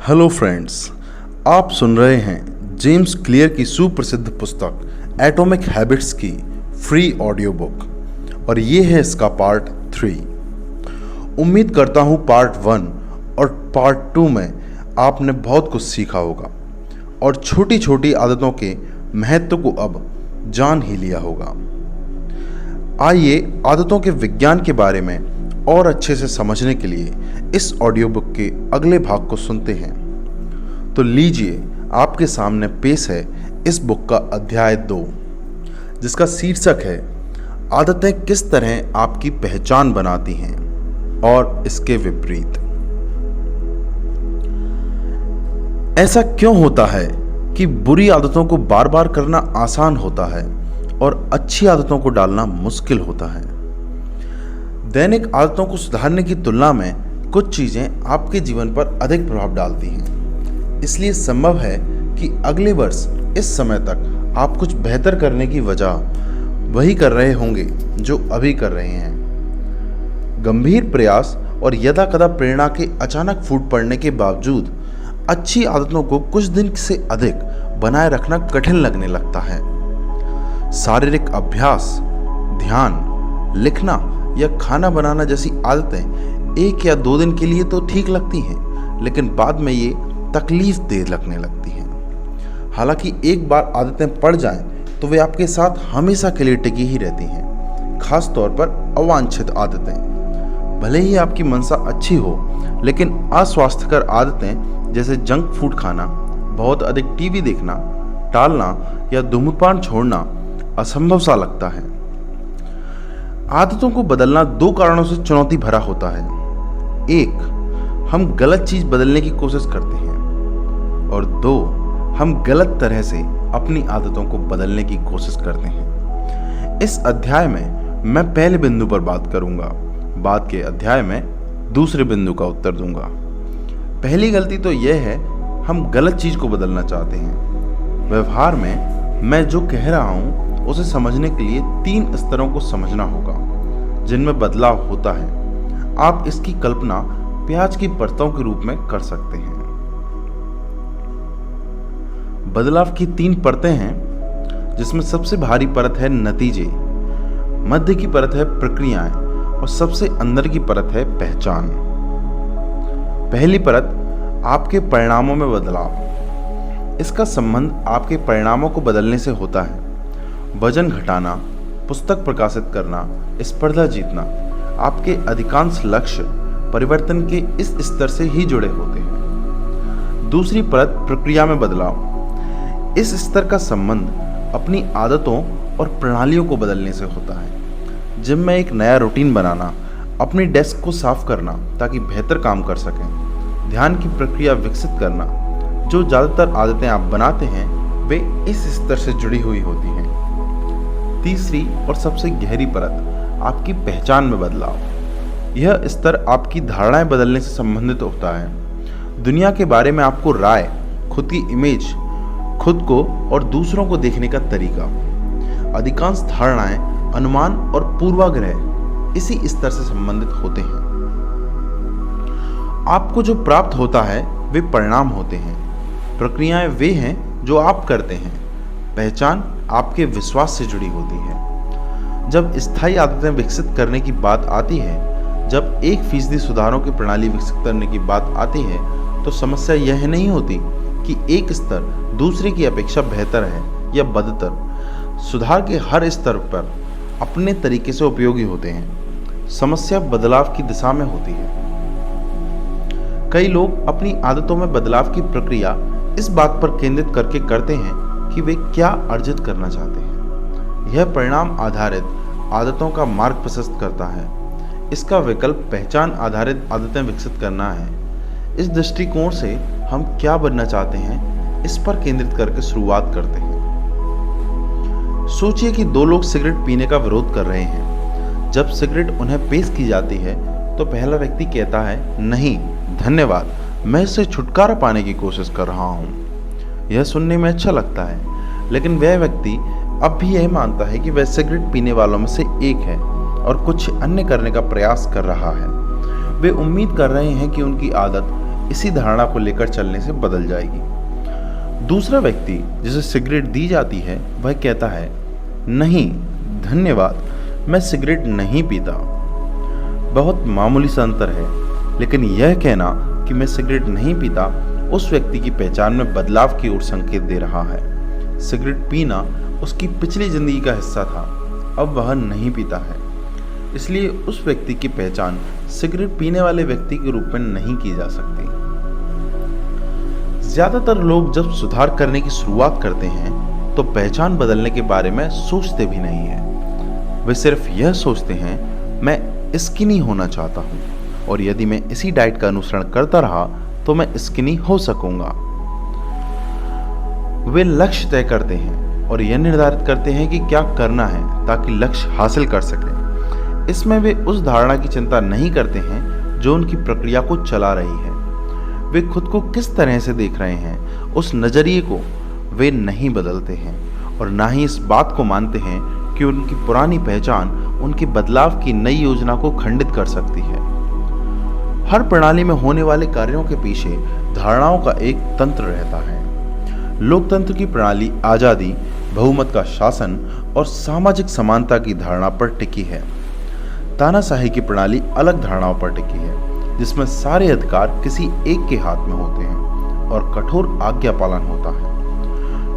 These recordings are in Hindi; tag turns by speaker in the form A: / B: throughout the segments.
A: हेलो फ्रेंड्स, आप सुन रहे हैं जेम्स क्लियर की सुप्रसिद्ध पुस्तक एटॉमिक हैबिट्स की फ्री ऑडियो बुक और ये है इसका पार्ट 3। उम्मीद करता हूँ पार्ट 1 और पार्ट 2 में आपने बहुत कुछ सीखा होगा और छोटी छोटी आदतों के महत्व को अब जान ही लिया होगा। आइए आदतों के विज्ञान के बारे में और अच्छे से समझने के लिए इस ऑडियो बुक के अगले भाग को सुनते हैं। तो लीजिए, आपके सामने पेश है इस बुक का अध्याय 2, जिसका शीर्षक है आदतें किस तरह आपकी पहचान बनाती हैं और इसके विपरीत। ऐसा क्यों होता है कि बुरी आदतों को बार बार करना आसान होता है और अच्छी आदतों को डालना मुश्किल होता है? दैनिक आदतों को सुधारने की तुलना में कुछ चीजें आपके जीवन पर अधिक प्रभाव डालती हैं। इसलिए संभव है कि अगले वर्ष इस समय तक आप कुछ बेहतर करने की वजह वही कर रहे होंगे जो अभी कर रहे हैं। गंभीर प्रयास और यदाकदा प्रेरणा के अचानक फूट पड़ने के बावजूद अच्छी आदतों को कुछ दिन से अधिक बनाए रखना कठिन लगने लगता है। शारीरिक अभ्यास, ध्यान, लिखना या खाना बनाना जैसी आदतें 1 या 2 दिन के लिए तो ठीक लगती हैं, लेकिन बाद में ये तकलीफ दे लगने लगती हैं। हालांकि एक बार आदतें पड़ जाएं तो वे आपके साथ हमेशा के लिए टिकी ही रहती हैं। खास तौर पर अवांछित आदतें, भले ही आपकी मंशा अच्छी हो, लेकिन अस्वास्थ्यकर आदतें जैसे जंक फूड खाना, बहुत अधिक टीवी देखना, टालना या धूम्रपान छोड़ना असंभव सा लगता है। आदतों को बदलना 2 कारणों से चुनौती भरा होता है। 1, हम गलत चीज बदलने की कोशिश करते हैं और 2, हम गलत तरह से अपनी आदतों को बदलने की कोशिश करते हैं। इस अध्याय में मैं पहले बिंदु पर बात करूंगा, बाद के अध्याय में दूसरे बिंदु का उत्तर दूंगा। पहली गलती तो यह है, हम गलत चीज को बदलना चाहते हैं। व्यवहार में मैं जो कह रहा हूं उसे समझने के लिए 3 स्तरों को समझना होगा जिनमें बदलाव होता है। आप इसकी कल्पना प्याज की परतों के रूप में कर सकते हैं। बदलाव की 3 परतें हैं, जिसमें सबसे भारी परत है नतीजे, मध्य की परत है प्रक्रियाएं और सबसे अंदर की परत है पहचान। पहली परत, आपके परिणामों में बदलाव। इसका संबंध आपके परिणामों को बदलने से होता है। वजन घटाना, पुस्तक प्रकाशित करना, स्पर्धा जीतना, आपके अधिकांश लक्ष्य परिवर्तन के इस स्तर से ही जुड़े होते हैं। दूसरी परत, प्रक्रिया में बदलाव। इस स्तर का संबंध अपनी आदतों और प्रणालियों को बदलने से होता है। जिम में एक नया रूटीन बनाना, अपनी डेस्क को साफ करना ताकि बेहतर काम कर सकें, ध्यान की प्रक्रिया विकसित करना। जो ज़्यादातर आदतें आप बनाते हैं वे इस स्तर से जुड़ी हुई होती हैं। तीसरी और सबसे गहरी परत, आपकी पहचान में बदलाव। यह स्तर आपकी धारणाएं बदलने से संबंधित होता है। दुनिया के बारे में आपको राय, खुद की इमेज, खुद को और दूसरों को देखने का तरीका। अधिकांश धारणाएं, अनुमान और पूर्वाग्रह इसी स्तर से संबंधित होते हैं। आपको जो प्राप्त होता है वे परिणाम होते हैं। प्रक्रियाएं वे हैं जो आप करते हैं। पहचान आपके विश्वास से जुड़ी होती है। जब स्थायी आदतें विकसित करने की बात आती है, जब 1% सुधारों की प्रणाली विकसित करने की बात आती है, तो समस्या यह नहीं होती कि एक स्तर दूसरे की अपेक्षा बेहतर है या बदतर। सुधार के हर स्तर पर अपने तरीके से उपयोगी होते हैं। समस्या बदलाव की दिशा में होती है। कई लोग अपनी आदतों में बदलाव की प्रक्रिया इस बात पर केंद्रित करके करते हैं कि वे क्या अर्जित करना चाहते हैं। यह परिणाम आधारित आदतों का मार्ग प्रशस्त करता है। इसका विकल्प पहचान आधारित आदतें विकसित करना है। इस दृष्टिकोण से हम क्या बनना चाहते हैं इस पर केंद्रित करके शुरुआत करते हैं। सोचिए कि 2 लोग सिगरेट पीने का विरोध कर रहे हैं। जब सिगरेट उन्हें पेश की जाती है तो पहला व्यक्ति कहता है, नहीं धन्यवाद, मैं इससे छुटकारा पाने की कोशिश कर रहा हूँ। यह सुनने में अच्छा लगता है, लेकिन वह व्यक्ति अब भी यह मानता है कि वह सिगरेट पीने वालों में से एक है और कुछ अन्य करने का प्रयास कर रहा है। वे उम्मीद कर रहे हैं कि उनकी आदत इसी धारणा को लेकर चलने से बदल जाएगी। दूसरा व्यक्ति जिसे सिगरेट दी जाती है वह कहता है, नहीं धन्यवाद, मैं सिगरेट नहीं पीता। बहुत मामूली सा अंतर है, लेकिन यह कहना कि मैं सिगरेट नहीं पीता उस व्यक्ति की पहचान में बदलाव की ओर संकेत दे रहा है। सिगरेट पीना उसकी पिछली जिंदगी का हिस्सा था, अब वह नहीं पीता है, इसलिए उस व्यक्ति की पहचान सिगरेट पीने वाले व्यक्ति के रूप में नहीं की जा सकती। ज्यादातर लोग जब सुधार करने की शुरुआत करते हैं तो पहचान बदलने के बारे में सोचते भी नहीं है। वे सिर्फ यह सोचते हैं, मैं स्किनी होना चाहता हूं, और यदि मैं इसी डाइट का अनुसरण करता रहा तो मैं स्किनी हो सकूंगा। वे लक्ष्य तय करते हैं और यह निर्धारित करते हैं कि क्या करना है ताकि लक्ष्य हासिल कर सकें। इसमें वे उस धारणा की चिंता नहीं करते हैं जो उनकी प्रक्रिया को चला रही है। वे खुद को किस तरह से देख रहे हैं, उस नजरिए को वे नहीं बदलते हैं, और ना ही इस बात को मानते हैं कि उनकी पुरानी पहचान उनके बदलाव की नई योजना को खंडित कर सकती है। हर प्रणाली में होने वाले कार्यों के पीछे धारणाओं का एक तंत्र रहता है। लोकतंत्र की प्रणाली आजादी, बहुमत का शासन और सामाजिक समानता की धारणा पर टिकी है। तानाशाही की प्रणाली अलग धारणाओं पर टिकी है, जिसमें सारे अधिकार किसी एक के हाथ में होते हैं और कठोर आज्ञा पालन होता है।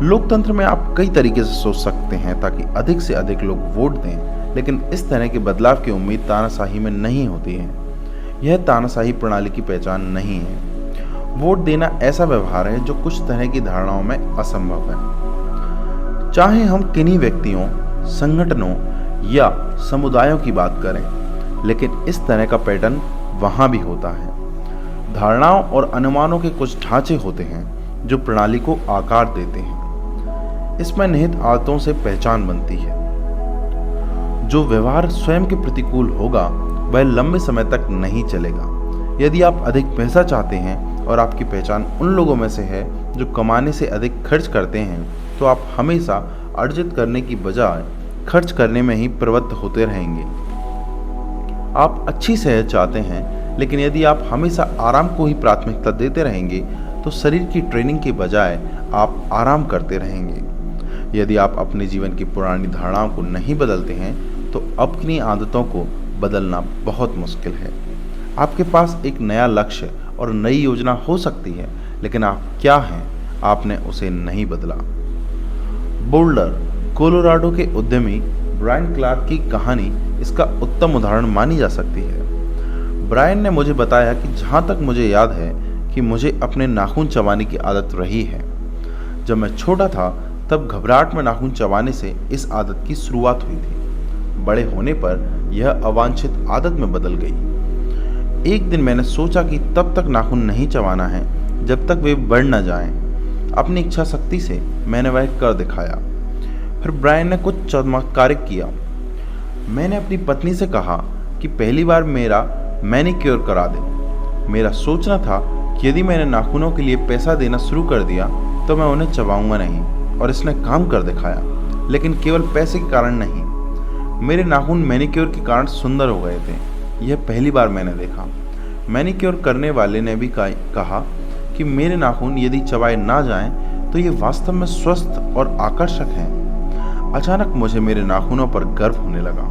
A: लोकतंत्र में आप कई तरीके से सोच सकते हैं ताकि अधिक से अधिक लोग वोट दें, लेकिन इस तरह के बदलाव की उम्मीद तानाशाही में नहीं होती है। यह तानाशाही प्रणाली की पहचान नहीं है। वोट देना ऐसा व्यवहार है जो कुछ तरह की धारणाओं में असंभव है। चाहे हम किन्हीं व्यक्तियों, संगठनों या समुदायों की बात करें, लेकिन इस तरह का पैटर्न वहां भी होता है। धारणाओं और अनुमानों के कुछ ढांचे होते हैं जो प्रणाली को आकार देते हैं। इसमें निहित आदतों से पहचान बनती है। जो व्यवहार स्वयं के प्रतिकूल होगा वह लंबे समय तक नहीं चलेगा। यदि आप अधिक पैसा चाहते हैं और आपकी पहचान उन लोगों में से है जो कमाने से अधिक खर्च करते हैं, तो आप हमेशा अर्जित करने की बजाय खर्च करने में ही प्रवृत्त होते रहेंगे। आप अच्छी सेहत चाहते हैं, लेकिन यदि आप हमेशा आराम को ही प्राथमिकता देते रहेंगे तो शरीर की ट्रेनिंग के बजाय आप आराम करते रहेंगे। यदि आप अपने जीवन की पुरानी धारणाओं को नहीं बदलते हैं तो अपनी आदतों को बदलना बहुत मुश्किल है। आपके पास एक नया लक्ष्य और नई योजना हो सकती है, लेकिन आप क्या हैं, आपने उसे नहीं बदला। बोल्डर, कोलोराडो के उद्यमी ब्रायन क्लार्क की कहानी इसका उत्तम उदाहरण मानी जा सकती है। ब्रायन ने मुझे बताया कि जहाँ तक मुझे याद है कि मुझे अपने नाखून चबाने की आदत रही है। जब मैं छोटा था तब घबराहट में नाखून चबाने से इस आदत की शुरुआत हुई थी। बड़े होने पर यह अवांछित आदत में बदल गई। एक दिन मैंने सोचा कि तब तक नाखून नहीं चबाना है जब तक वे बढ़ न जाएं। अपनी इच्छा शक्ति से मैंने वह कर दिखाया। फिर ब्रायन ने कुछ चमत्कारिक किया। मैंने अपनी पत्नी से कहा कि पहली बार मेरा मैनिक्योर करा दे। मेरा सोचना था कि यदि मैंने नाखूनों के लिए पैसा देना शुरू कर दिया तो मैं उन्हें चबाऊंगा नहीं, और इसने काम कर दिखाया। लेकिन केवल पैसे के कारण नहीं, मेरे नाखून मैनिक्योर के कारण सुंदर हो गए थे। यह पहली बार मैंने देखा। मैनिक्योर करने वाले ने भी कहा कि मेरे नाखून यदि चबाए ना जाएं तो ये वास्तव में स्वस्थ और आकर्षक हैं। अचानक मुझे मेरे नाखूनों पर गर्व होने लगा।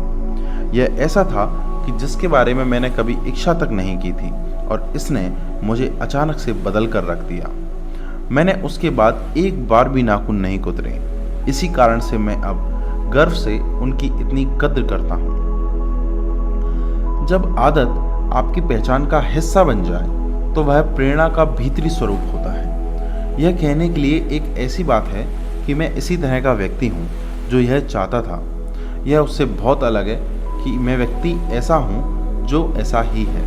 A: यह ऐसा था कि जिसके बारे में मैंने कभी इच्छा तक नहीं की थी, और इसने मुझे अचानक से बदल कर रख दिया। मैंने उसके बाद एक बार भी नाखून नहीं कुतरे। इसी कारण से मैं अब गर्व से उनकी इतनी कद्र करता हूँ। जब आदत आपकी पहचान का हिस्सा बन जाए तो वह प्रेरणा का भीतरी स्वरूप होता है। यह कहने के लिए एक ऐसी बात है कि मैं इसी तरह का व्यक्ति हूँ जो यह चाहता था। यह उससे बहुत अलग है कि मैं व्यक्ति ऐसा हूँ जो ऐसा ही है।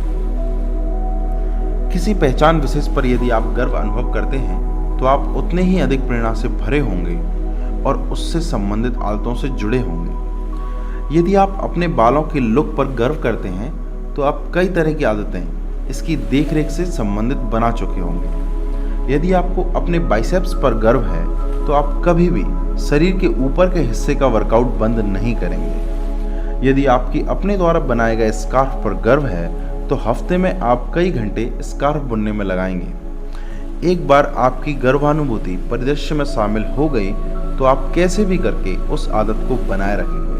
A: किसी पहचान विशेष पर यदि आप गर्व अनुभव करते हैं तो आप उतने ही अधिक प्रेरणा से भरे होंगे और उससे संबंधित आदतों से जुड़े होंगे। यदि आप अपने बालों के लुक पर गर्व करते हैं तो आप कई तरह की आदतें इसकी देखरेख से संबंधित बना चुके होंगे। यदि आपको अपने बाइसेप्स पर गर्व है तो आप कभी भी शरीर के ऊपर के हिस्से का वर्कआउट बंद नहीं करेंगे। यदि आपकी अपने द्वारा बनाए गए स्कार्फ पर गर्व है तो हफ्ते में आप कई घंटे स्कार्फ बुनने में लगाएंगे। एक बार आपकी गर्भानुभूति परिदृश्य में शामिल हो गई तो आप कैसे भी करके उस आदत को बनाए रखेंगे।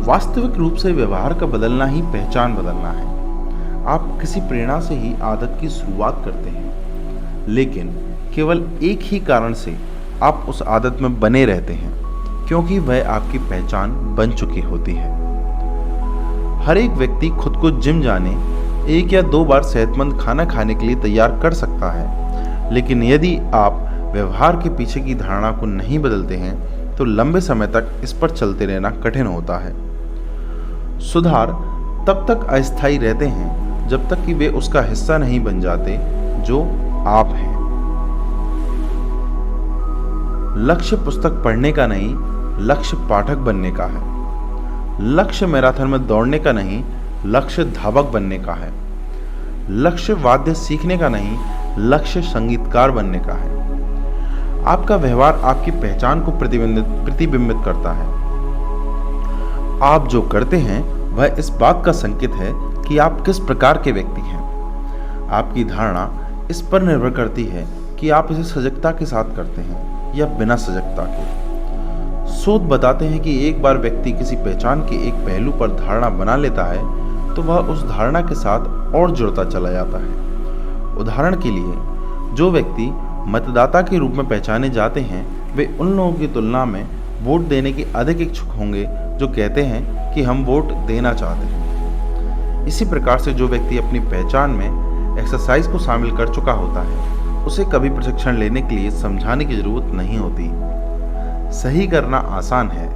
A: वास्तविक रूप से व्यवहार का बदलना ही पहचान बदलना है। आप किसी प्रेरणा से ही आदत की शुरुआत करते हैं, लेकिन केवल एक ही कारण से आप उस आदत में बने रहते हैं, क्योंकि वह आपकी पहचान बन चुकी होती है। हर एक व्यक्ति खुद को जिम जाने, 1 या 2 बार सेहतमंद खाना खाने के लिए तैयार कर सकता है, लेकिन यदि आप व्यवहार के पीछे की धारणा को नहीं बदलते हैं तो लंबे समय तक इस पर चलते रहना कठिन होता है। सुधार तब तक अस्थायी रहते हैं जब तक कि वे उसका हिस्सा नहीं बन जाते जो आप हैं। लक्ष्य पुस्तक पढ़ने का नहीं, लक्ष्य पाठक बनने का है। लक्ष्य मैराथन में दौड़ने का नहीं, लक्ष्य धावक बनने का है। लक्ष्य वाद्य सीखने का नहीं, लक्ष्य संगीतकार बनने का है। आपका व्यवहार आपकी पहचान को प्रतिबिंबित करता है। आप जो करते हैं वह इस बात का संकेत है कि आप किस प्रकार के व्यक्ति हैं। आपकी धारणा इस पर निर्भर करती है कि आप इसे सजगता के साथ करते हैं या बिना सजगता के। शोध बताते हैं कि एक बार व्यक्ति किसी पहचान के एक पहलू पर धारणा बना लेता है तो वह उस धारणा के साथ और जुड़ता चला जाता है। उदाहरण के लिए, जो व्यक्ति मतदाता के रूप में पहचाने जाते हैं वे उन लोगों की तुलना में वोट देने के अधिक इच्छुक होंगे जो कहते हैं कि हम वोट देना चाहते हैं। इसी प्रकार से जो व्यक्ति अपनी पहचान में एक्सरसाइज को शामिल कर चुका होता है उसे कभी प्रशिक्षण लेने के लिए समझाने की जरूरत नहीं होती। सही करना आसान है।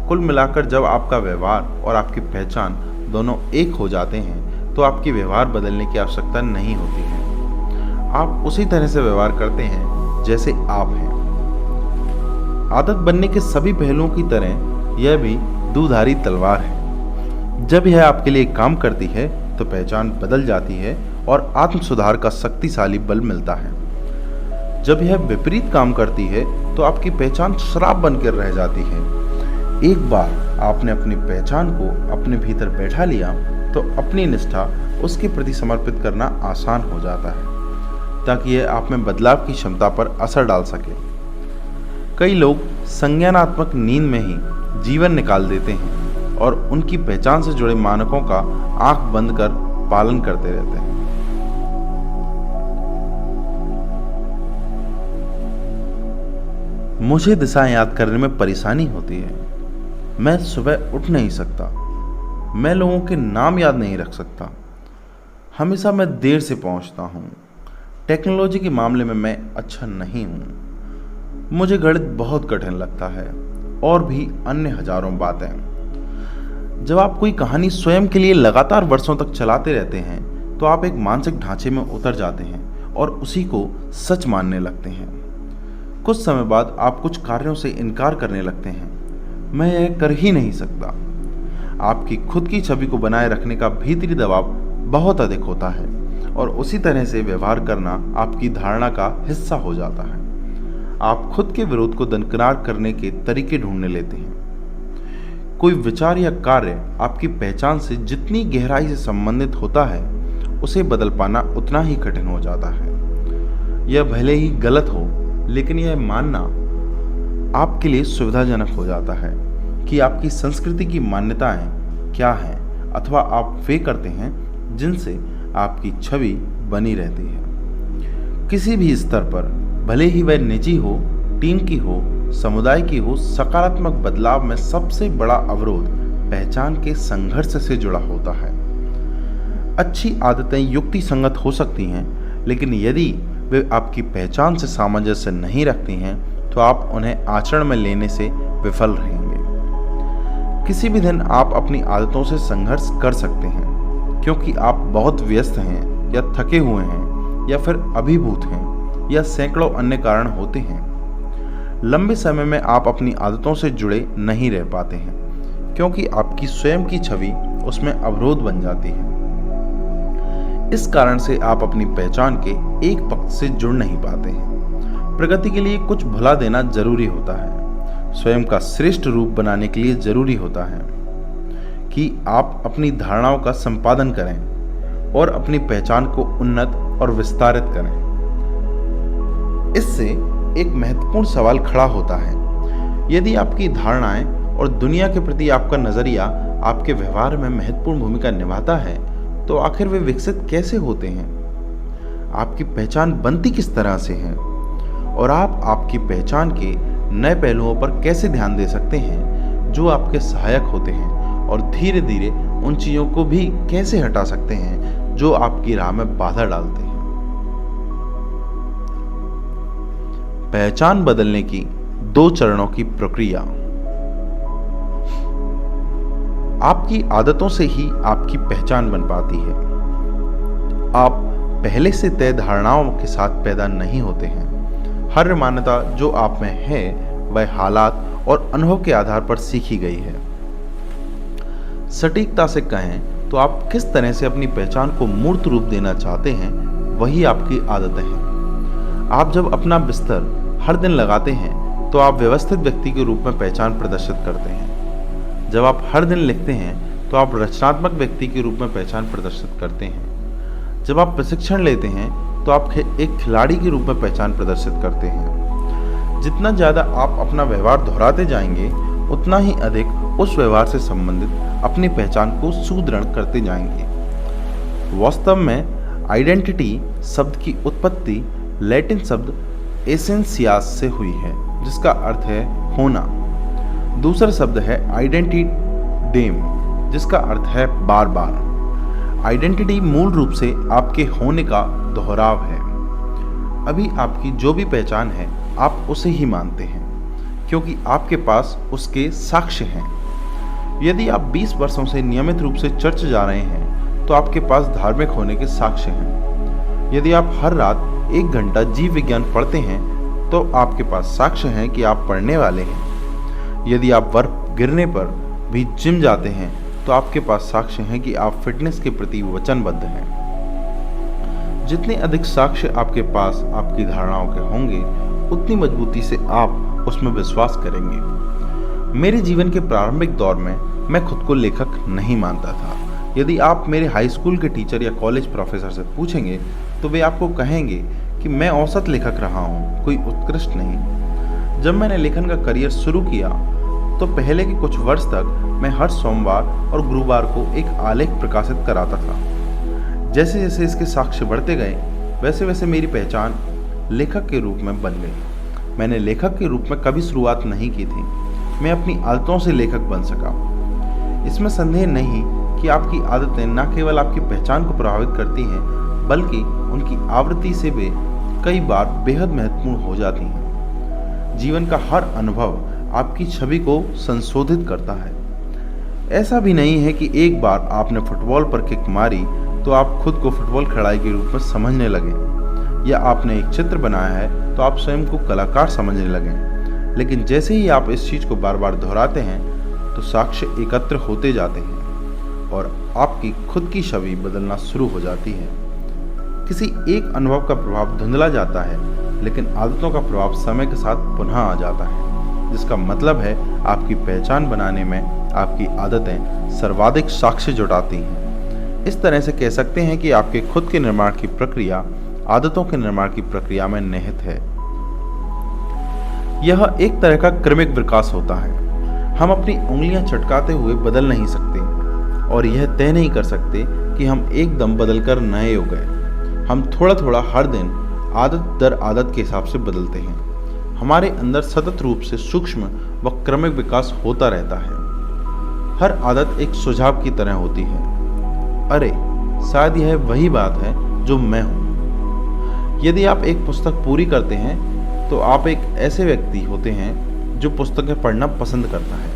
A: कुल मिलाकर जब आपका व्यवहार और आपकी पहचान दोनों एक हो जाते हैं तो आपकी व्यवहार बदलने की आवश्यकता नहीं होती है। आप उसी तरह से व्यवहार करते हैं जैसे आप हैं। आदत बनने के सभी पहलुओं की तरह यह भी दुधारी तलवार है। जब यह आपके लिए काम करती है तो पहचान बदल जाती है और आत्म सुधार का शक्तिशाली बल मिलता है। जब यह विपरीत काम करती है तो आपकी पहचान श्राप बनकर रह जाती है। एक बार आपने अपनी पहचान को अपने भीतर बैठा लिया तो अपनी निष्ठा उसके प्रति समर्पित करना आसान हो जाता है, ताकि यह आप में बदलाव की क्षमता पर असर डाल सके। कई लोग संज्ञानात्मक नींद में ही जीवन निकाल देते हैं और उनकी पहचान से जुड़े मानकों का आंख बंद कर पालन करते रहते हैं। मुझे दिशा याद करने में परेशानी होती है। मैं सुबह उठ नहीं सकता। मैं लोगों के नाम याद नहीं रख सकता। हमेशा मैं देर से पहुंचता हूँ। टेक्नोलॉजी के मामले में मैं अच्छा नहीं हूँ। मुझे गणित बहुत कठिन लगता है और भी अन्य हजारों बातें। जब आप कोई कहानी स्वयं के लिए लगातार वर्षों तक चलाते रहते हैं तो आप एक मानसिक ढांचे में उतर जाते हैं और उसी को सच मानने लगते हैं। कुछ समय बाद आप कुछ कार्यों से इनकार करने लगते हैं। मैं यह कर ही नहीं सकता। आपकी खुद की छवि को बनाए रखने का भीतरी दबाव बहुत अधिक होता है और उसी तरह से व्यवहार करना आपकी धारणा का हिस्सा हो जाता है। आप खुद के विरोध को दरकिनार करने के तरीके ढूंढने लेते हैं। कोई विचार या कार्य आपकी पहचान से जितनी गहराई से संबंधित होता है उसे बदल पाना उतना ही कठिन हो जाता है। यह भले ही गलत हो, लेकिन यह मानना आपके लिए सुविधाजनक हो जाता है कि आपकी संस्कृति की मान्यताएं क्या हैं, अथवा आप वे करते हैं जिनसे आपकी छवि बनी रहती है। किसी भी स्तर पर, भले ही वह निजी हो, टीम की हो, समुदाय की हो, सकारात्मक बदलाव में सबसे बड़ा अवरोध पहचान के संघर्ष से जुड़ा होता है। अच्छी आदतें युक्ति संगत हो सकती हैं, लेकिन यदि वे आपकी पहचान से सामंजस्य नहीं रखती हैं तो आप उन्हें आचरण में लेने से विफल रहेंगे। किसी भी दिन आप अपनी आदतों से संघर्ष कर सकते हैं, क्योंकि आप बहुत व्यस्त हैं या थके हुए हैं या फिर अभिभूत हैं या सैकड़ों अन्य कारण होते हैं। लंबे समय में आप अपनी आदतों से जुड़े नहीं रह पाते हैं, क्योंकि आपकी स्वयं की छवि उसमें अवरोध बन जाती है। इस कारण से आप अपनी पहचान के एक पक्ष से जुड़ नहीं पाते हैं। प्रगति के लिए कुछ भुला देना जरूरी होता है। स्वयं का श्रेष्ठ रूप बनाने के लिए जरूरी होता है कि आप अपनी धारणाओं का संपादन करें और अपनी पहचान को उन्नत और विस्तारित करें। इससे एक महत्वपूर्ण सवाल खड़ा होता है, यदि आपकी धारणाएं और दुनिया के प्रति आपका नजरिया आपके व्यवहार में महत्वपूर्ण भूमिका निभाता है, तो आखिर वे विकसित कैसे होते हैं? आपकी पहचान बनती किस तरह से है और आप आपकी पहचान के नए पहलुओं पर कैसे ध्यान दे सकते हैं जो आपके सहायक होते हैं, और धीरे धीरे उन चीज़ों को भी कैसे हटा सकते हैं जो आपकी राह में बाधा डालते हैं। पहचान बदलने की 2 चरणों की प्रक्रिया। आपकी आदतों से ही आपकी पहचान बन पाती है। आप पहले से तय धारणाओं के साथ पैदा नहीं होते हैं। हर मान्यता जो आप में है वह हालात और अनुभव के आधार पर सीखी गई है। सटीकता से कहें तो आप किस तरह से अपनी पहचान को मूर्त रूप देना चाहते हैं, वही आपकी आदतें हैं। आप जब अपना बिस्तर हर दिन लगाते हैं तो आप व्यवस्थित व्यक्ति के रूप में पहचान प्रदर्शित करते हैं। जब आप हर दिन लिखते हैं तो आप रचनात्मक व्यक्ति के रूप में पहचान प्रदर्शित करते हैं। जब आप प्रशिक्षण लेते हैं तो आप एक खिलाड़ी के रूप में पहचान प्रदर्शित करते हैं। जितना ज़्यादा आप अपना व्यवहार दोहराते जाएंगे, उतना ही अधिक उस व्यवहार से संबंधित अपनी पहचान को सुदृढ़ करते जाएंगे। वास्तव में आइडेंटिटी शब्द की उत्पत्ति लैटिन शब्द एसेंसियास से हुई है, जिसका अर्थ है होना। दूसरा शब्द है आइडेंटिडेम, जिसका अर्थ है बार बार। आइडेंटिटी मूल रूप से आपके होने का दोहराव है। अभी आपकी जो भी पहचान है आप उसे ही मानते हैं क्योंकि आपके पास उसके साक्ष्य हैं। यदि आप 20 वर्षों से नियमित रूप से चर्च जा रहे हैं तो आपके पास धार्मिक होने के साक्ष्य हैं। यदि आप हर रात 1 घंटा जीव विज्ञान पढ़ते हैं तो आपके पास साक्ष्य हैं कि आप पढ़ने वाले हैं। यदि आप बर्फ गिरने पर भी जिम जाते हैं तो आपके पास साक्ष्य हैं कि आप फिटनेस के प्रति वचनबद्ध हैं। जितने अधिक साक्ष्य आपके पास आपकी धारणाओं के होंगे, उतनी मजबूती से आप उसमें विश्वास करेंगे। मेरे जीवन के प्रारंभिक दौर में मैं खुद को लेखक नहीं मानता था। यदि आप मेरे हाई स्कूल के टीचर या कॉलेज प्रोफेसर से पूछेंगे तो वे आपको कहेंगे कि मैं औसत लेखक रहा हूँ, कोई उत्कृष्ट नहीं। जब मैंने लेखन का करियर शुरू किया तो पहले के कुछ वर्ष तक मैं हर सोमवार और गुरुवार को एक आलेख प्रकाशित कराता था। जैसे जैसे इसके साक्ष्य बढ़ते गए, वैसे वैसे मेरी पहचान लेखक के रूप में बन गई। मैंने लेखक के रूप में कभी शुरुआत नहीं की थी, मैं अपनी आदतों से लेखक बन सका। इसमें संदेह नहीं कि आपकी आदतें न केवल आपकी पहचान को प्रभावित करती हैं, बल्कि उनकी आवृत्ति से वे कई बार बेहद महत्वपूर्ण हो जाती हैं। जीवन का हर अनुभव आपकी छवि को संशोधित करता है। ऐसा भी नहीं है कि एक बार आपने फुटबॉल पर किक मारी तो आप खुद को फुटबॉल खिलाड़ी के रूप में समझने लगे, या आपने एक चित्र बनाया है तो आप स्वयं को कलाकार समझने लगे। लेकिन जैसे ही आप इस चीज़ को बार बार दोहराते हैं तो साक्ष्य एकत्र होते जाते हैं और आपकी खुद की छवि बदलना शुरू हो जाती है। किसी एक अनुभव का प्रभाव धुंधला जाता है, लेकिन आदतों का प्रभाव समय के साथ पुनः आ जाता है, जिसका मतलब है आपकी पहचान बनाने में आपकी आदतें सर्वाधिक साक्ष्य जुटाती हैं। इस तरह से कह सकते हैं कि आपके खुद के निर्माण की प्रक्रिया आदतों के निर्माण की प्रक्रिया में निहित है। यह एक तरह का क्रमिक विकास होता है। हम अपनी उंगलियां चटकाते हुए बदल नहीं सकते और यह तय नहीं कर सकते कि हम एकदम बदलकर नए हो गए। हम थोड़ा थोड़ा हर दिन आदत दर आदत के हिसाब से बदलते हैं। हमारे अंदर सतत रूप से सूक्ष्म व क्रमिक विकास होता रहता है। हर आदत एक सुझाव की तरह होती है। अरे शायद यह वही बात है जो मैं हूँ। यदि आप एक पुस्तक पूरी करते हैं तो आप एक ऐसे व्यक्ति होते हैं जो पुस्तकें पढ़ना पसंद करता है।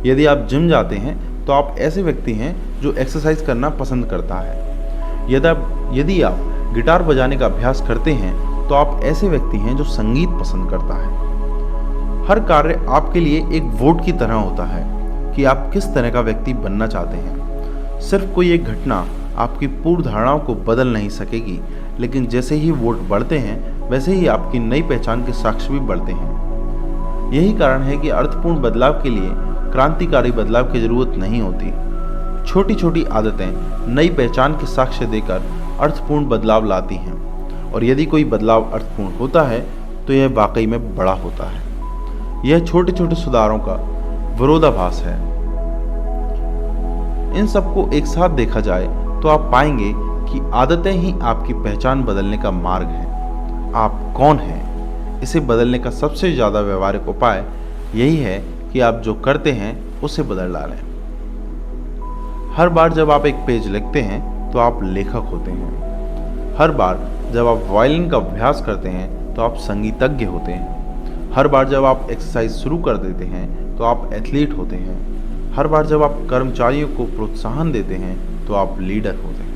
A: यदि आप जिम जाते हैं तो आप ऐसे व्यक्ति हैं जो एक्सरसाइज करना पसंद करता है। यदि आप गिटार बजाने का अभ्यास करते हैं तो आप ऐसे व्यक्ति हैं जो संगीत पसंद करता है। हर कार्य आपके लिए एक वोट की तरह होता है कि आप किस तरह का व्यक्ति बनना चाहते हैं। सिर्फ कोई एक घटना आपकी पूर्व धारणाओं को बदल नहीं सकेगी, लेकिन जैसे ही वोट बढ़ते हैं वैसे ही आपकी नई पहचान के साक्ष्य भी बढ़ते हैं। यही कारण है कि अर्थपूर्ण बदलाव के लिए क्रांतिकारी बदलाव की जरूरत नहीं होती। छोटी छोटी आदतें नई पहचान के साक्ष्य देकर अर्थपूर्ण बदलाव लाती हैं, और यदि कोई बदलाव अर्थपूर्ण होता है तो यह वाकई में बड़ा होता है। यह छोटे छोटे सुधारों का विरोधाभास है। इन सबको एक साथ देखा जाए तो आप पाएंगे कि आदतें ही आपकी पहचान बदलने का मार्ग है। आप कौन हैं, इसे बदलने का सबसे ज़्यादा व्यवहारिक उपाय यही है कि आप जो करते हैं उसे बदल डालें। हर बार जब आप एक पेज लिखते हैं तो आप लेखक होते हैं। हर बार जब आप वायलिन का अभ्यास करते हैं तो आप संगीतज्ञ होते हैं। हर बार जब आप एक्सरसाइज शुरू कर देते हैं तो आप एथलीट होते हैं। हर बार जब आप कर्मचारियों को प्रोत्साहन देते हैं तो आप लीडर होते हैं।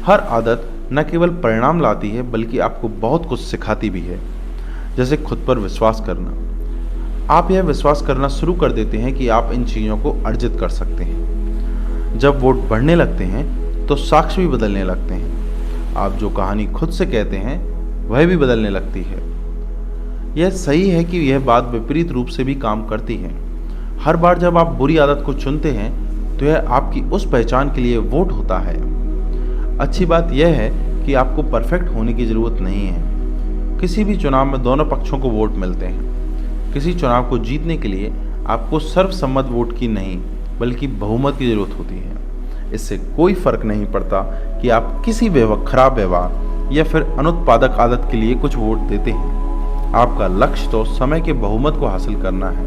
A: हर आदत न केवल परिणाम लाती है बल्कि आपको बहुत कुछ सिखाती भी है, जैसे खुद पर विश्वास करना। आप यह विश्वास करना शुरू कर देते हैं कि आप इन चीज़ों को अर्जित कर सकते हैं। जब वोट बढ़ने लगते हैं तो साक्ष्य भी बदलने लगते हैं। आप जो कहानी खुद से कहते हैं वह भी बदलने लगती है। यह सही है कि यह बात विपरीत रूप से भी काम करती है। हर बार जब आप बुरी आदत को चुनते हैं तो यह आपकी उस पहचान के लिए वोट होता है। अच्छी बात यह है कि आपको परफेक्ट होने की ज़रूरत नहीं है। किसी भी चुनाव में दोनों पक्षों को वोट मिलते हैं। किसी चुनाव को जीतने के लिए आपको सर्वसम्मत वोट की नहीं बल्कि बहुमत की ज़रूरत होती है। इससे कोई फर्क नहीं पड़ता कि आप किसी खराब व्यवहार या फिर अनुत्पादक आदत के लिए कुछ वोट देते हैं। आपका लक्ष्य तो समय के बहुमत को हासिल करना है।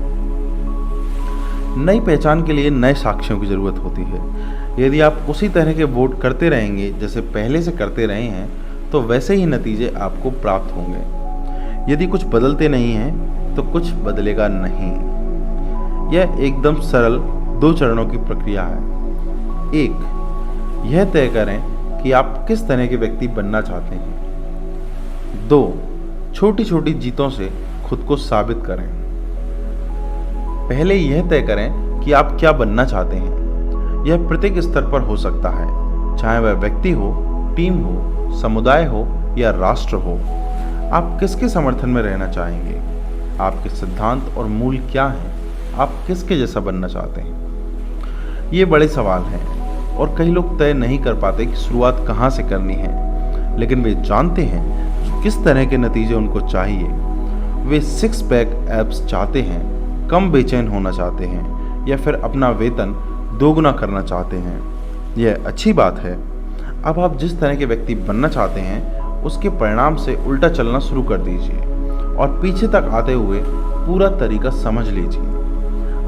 A: नई पहचान के लिए नए साक्ष्यों की ज़रूरत होती है। यदि आप उसी तरह के वोट करते रहेंगे जैसे पहले से करते रहे हैं तो वैसे ही नतीजे आपको प्राप्त होंगे। यदि कुछ बदलते नहीं हैं तो कुछ बदलेगा नहीं। यह एकदम सरल 2 चरणों की प्रक्रिया है। 1, यह तय करें कि आप किस तरह के व्यक्ति बनना चाहते हैं। 2, छोटी छोटी जीतों से खुद को साबित करें। पहले यह तय करें कि आप क्या बनना चाहते हैं। यह प्रत्येक स्तर पर हो सकता है, चाहे वह व्यक्ति हो, टीम हो, समुदाय हो या राष्ट्र हो। आप किसके समर्थन में रहना चाहेंगे? आपके सिद्धांत और मूल क्या हैं? आप किसके जैसा बनना चाहते हैं? ये बड़े सवाल हैं और कई लोग तय नहीं कर पाते कि शुरुआत कहाँ से करनी है, लेकिन वे जानते हैं कि किस तरह के नतीजे उनको चाहिए। वे 6 पैक एब्स चाहते हैं, कम बेचैन होना चाहते हैं या फिर अपना वेतन दोगुना करना चाहते हैं। यह अच्छी बात है। अब आप जिस तरह के व्यक्ति बनना चाहते हैं उसके परिणाम से उल्टा चलना शुरू कर दीजिए और पीछे तक आते हुए पूरा तरीका समझ लीजिए।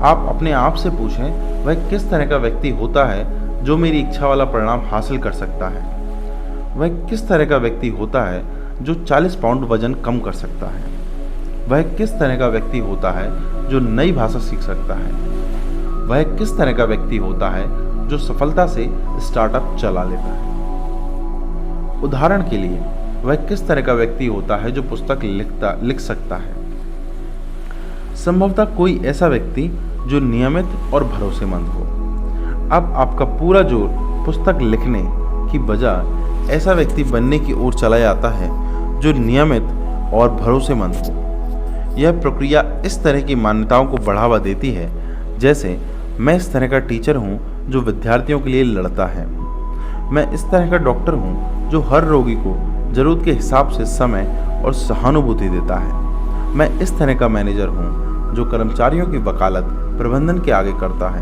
A: आप अपने आप से पूछें, वह किस तरह का व्यक्ति होता है जो मेरी इच्छा वाला परिणाम हासिल कर सकता है? वह किस तरह का व्यक्ति होता है जो 40 पाउंड वजन कम कर सकता है? वह किस तरह का व्यक्ति होता है जो नई भाषा सीख सकता है? वह किस तरह का व्यक्ति होता है जो सफलता से स्टार्टअप चला लेता है? उदाहरण के लिए, वह किस तरह का व्यक्ति होता है जो पुस्तक लिख सकता है? संभवतः कोई ऐसा व्यक्ति जो नियमित और भरोसेमंद हो। अब आपका पूरा जोर पुस्तक लिखने की बजाय ऐसा व्यक्ति बनने की ओर चला जाता है जो नियमित और भरोसेमंद हो। यह प्रक्रिया इस तरह की मान्यताओं को बढ़ावा देती है, जैसे मैं इस तरह का टीचर हूँ जो विद्यार्थियों के लिए लड़ता है। मैं इस तरह का डॉक्टर हूँ जो हर रोगी को ज़रूरत के हिसाब से समय और सहानुभूति देता है। मैं इस तरह का मैनेजर हूँ जो कर्मचारियों की वकालत प्रबंधन के आगे करता है।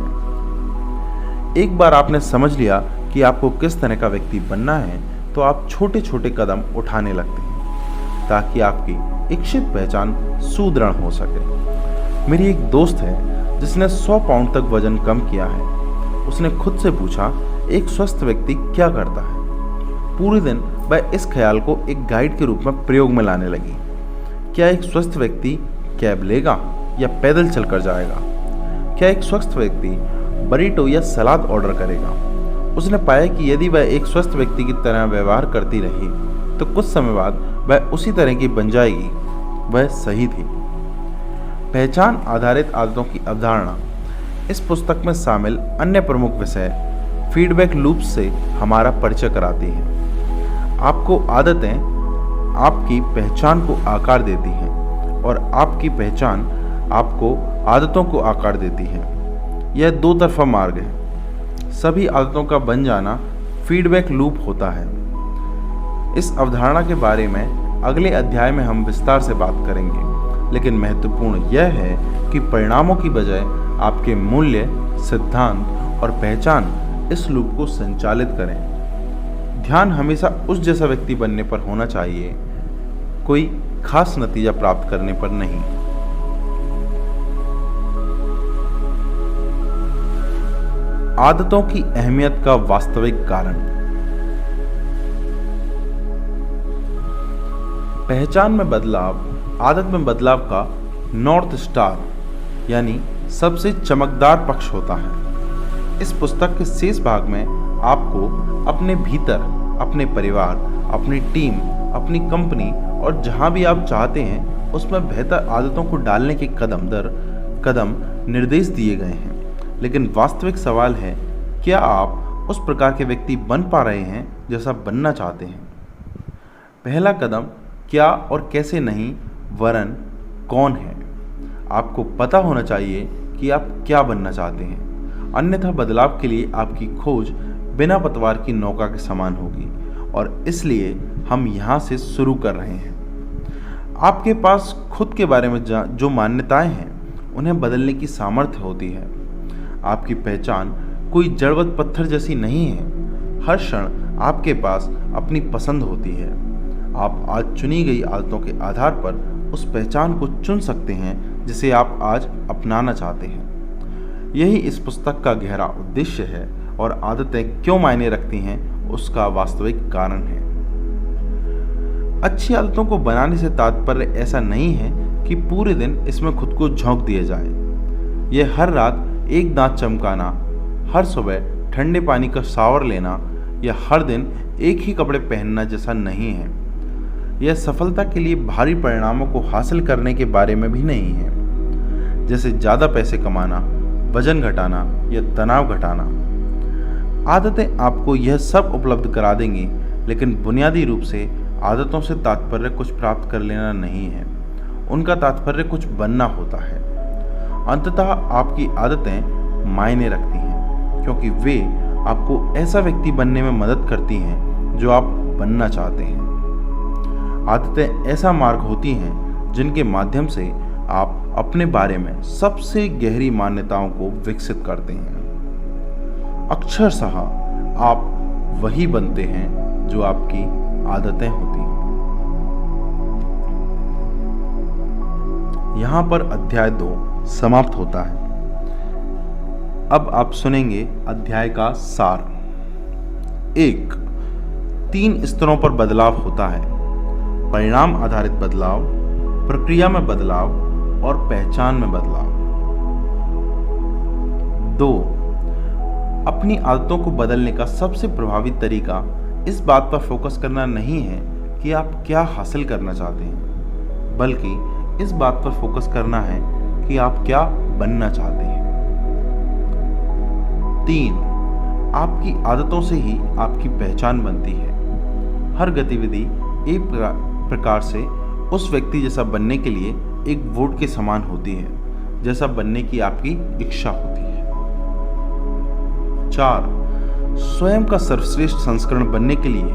A: एक बार आपने समझ लिया कि आपको किस तरह का व्यक्ति बनना है तो आप छोटे छोटे कदम उठाने लगते हैं ताकि आपकी इच्छित पहचान सुदृढ़ हो सके। मेरी एक दोस्त है जिसने 100 पाउंड तक वजन कम किया है। उसने खुद से पूछा, एक स्वस्थ व्यक्ति क्या करता है? पूरे दिन वह इस ख्याल को एक गाइड के रूप में प्रयोग में लाने लगी। क्या एक स्वस्थ व्यक्ति कैब लेगा या पैदल चलकर जाएगा? क्या एक स्वस्थ व्यक्ति बरीटो या सलाद ऑर्डर करेगा? उसने पाया कि यदि वह एक स्वस्थ व्यक्ति की तरह व्यवहार करती रही तो कुछ समय बाद वह उसी तरह की बन जाएगी। वह सही थी। पहचान आधारित आदतों की अवधारणा इस पुस्तक में शामिल अन्य प्रमुख विषय फीडबैक लूप्स से हमारा परिचय कराती है। आपको आदतें आपकी पहचान को आकार देती हैं और आपकी पहचान आपको आदतों को आकार देती है। यह 2 तरफा मार्ग है। सभी आदतों का बन जाना फीडबैक लूप होता है। इस अवधारणा के बारे में अगले अध्याय में हम विस्तार से बात करेंगे, लेकिन महत्वपूर्ण यह है कि परिणामों की बजाय आपके मूल्य, सिद्धांत और पहचान इस लूप को संचालित करें। ध्यान हमेशा उस जैसा व्यक्ति बनने पर होना चाहिए, कोई खास नतीजा प्राप्त करने पर नहीं। आदतों की अहमियत का वास्तविक कारण। पहचान में बदलाव आदत में बदलाव का नॉर्थ स्टार यानी सबसे चमकदार पक्ष होता है। इस पुस्तक के शेष भाग में आपको अपने भीतर, अपने परिवार, अपनी टीम, अपनी कंपनी और जहां भी आप चाहते हैं उसमें बेहतर आदतों को डालने के कदम दर कदम निर्देश दिए गए हैं। लेकिन वास्तविक सवाल है, क्या आप उस प्रकार के व्यक्ति बन पा रहे हैं जैसा बनना चाहते हैं? पहला कदम क्या और कैसे नहीं, वरन कौन है। आपको पता होना चाहिए कि आप क्या बनना चाहते हैं, अन्यथा बदलाव के लिए आपकी खोज बिना पतवार की नौका के समान होगी। और इसलिए हम यहाँ से शुरू कर रहे हैं। आपके पास खुद के बारे में जो मान्यताएं हैं उन्हें बदलने की सामर्थ्य होती है। आपकी पहचान कोई जड़वत पत्थर जैसी नहीं है। हर क्षण आपके पास अपनी पसंद होती है। आप आज चुनी गई आदतों के आधार पर उस पहचान को चुन सकते हैं जिसे आप आज अपनाना चाहते हैं। यही इस पुस्तक का गहरा उद्देश्य है और आदतें क्यों मायने रखती हैं उसका वास्तविक कारण है। अच्छी आदतों को बनाने से तात्पर्य ऐसा नहीं है कि पूरे दिन इसमें खुद को झोंक दिया जाए। यह हर रात एक दांत चमकाना, हर सुबह ठंडे पानी का शावर लेना या हर दिन एक ही कपड़े पहनना जैसा नहीं है। यह सफलता के लिए भारी परिणामों को हासिल करने के बारे में भी नहीं है, जैसे ज़्यादा पैसे कमाना, वजन घटाना या तनाव घटाना। आदतें आपको यह सब उपलब्ध करा देंगी, लेकिन बुनियादी रूप से आदतों से तात्पर्य कुछ प्राप्त कर लेना नहीं है। उनका तात्पर्य कुछ बनना होता है। अंततः आपकी आदतें मायने रखती हैं, क्योंकि वे आपको ऐसा व्यक्ति बनने में मदद करती हैं जो आप बनना चाहते हैं। आदतें ऐसा मार्ग होती हैं जिनके माध्यम से आप अपने बारे में सबसे गहरी मान्यताओं को विकसित करते हैं। अक्षरशः आप वही बनते हैं जो आपकी आदतें होती हैं। यहाँ पर अध्याय 2 समाप्त होता है। अब आप सुनेंगे अध्याय का सार। 1. 3 स्तरों पर बदलाव होता है: परिणाम आधारित बदलाव, प्रक्रिया में बदलाव और पहचान में बदलाव। 2. अपनी आदतों को बदलने का सबसे प्रभावी तरीका इस बात पर फोकस करना नहीं है कि आप क्या हासिल करना चाहते हैं, बल्कि इस बात पर फोकस करना है कि आप क्या बनना चाहते हैं। 3. आपकी आदतों से ही आपकी पहचान बनती है। हर गतिविधि एक प्रकार से उस व्यक्ति जैसा बनने के लिए एक वोट के समान होती है, जैसा बनने की आपकी इच्छा होती है। 4. स्वयं का सर्वश्रेष्ठ संस्करण बनने के लिए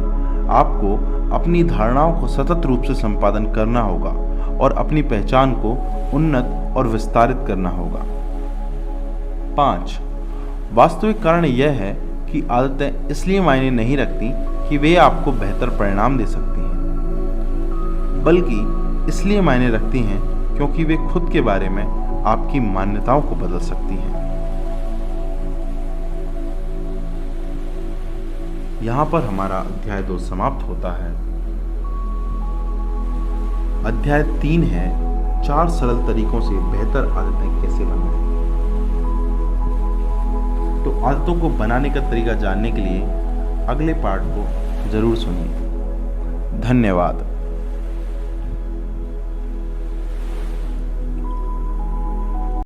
A: आपको अपनी धारणाओं को सतत रूप से संपादन करना होगा और अपनी पहचान को उन्नत और विस्तारित करना होगा। 5. वास्तविक कारण यह है कि आदतें इसलिए मायने नहीं रखती कि वे आपको बेहतर परिणाम दे सकती हैं, बल्कि इसलिए मायने रखती हैं क्योंकि वे खुद के बारे में आपकी मान्यताओं को बदल सकती हैं। यहाँ पर हमारा अध्याय 2 समाप्त होता है। अध्याय 3 है 4 सरल तरीकों से बेहतर आदतें कैसे बनाएं। तो आदतों को बनाने का तरीका जानने के लिए अगले पार्ट को जरूर सुनिए। धन्यवाद।